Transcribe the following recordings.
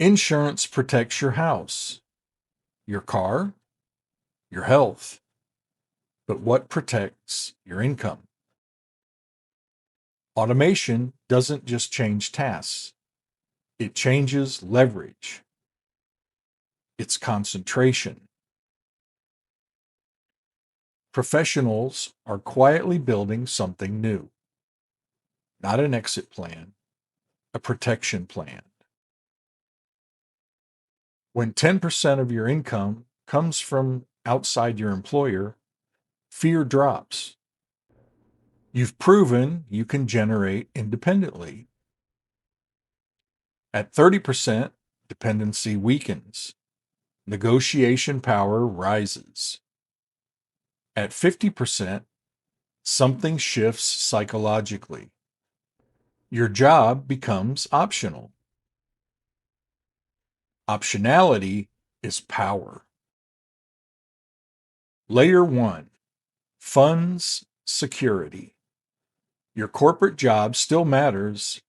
Insurance protects your house, your car, your health, but what protects your income? Automation doesn't just change tasks, it changes leverage, its concentration. Professionals are quietly building something new, not an exit plan, a protection plan. When 10% of your income comes from outside your employer, fear drops. You've proven you can generate independently. At 30%, dependency weakens. Negotiation power rises. At 50%, something shifts psychologically. Your job becomes optional. Optionality is power. Layer 1, funds security. Your corporate job still matters.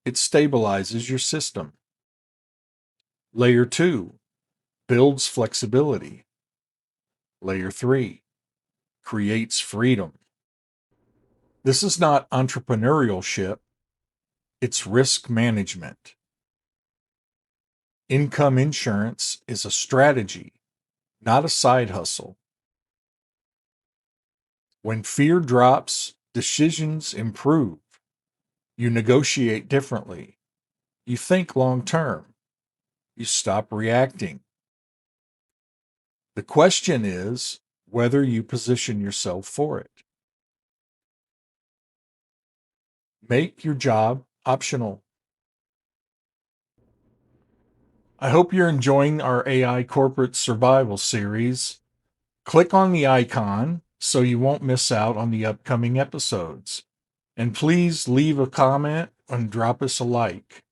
It stabilizes your system. Layer 2, builds flexibility. Layer 3, creates freedom. This is not entrepreneurship, it's risk management. Income insurance is a strategy, not a side hustle. When fear drops, decisions improve. You negotiate differently. You think long term. You stop reacting. The question is whether you position yourself for it. Make your job optional. I hope you're enjoying our AI corporate survival series. Click on the icon so you won't miss out on the upcoming episodes. And please leave a comment and drop us a like.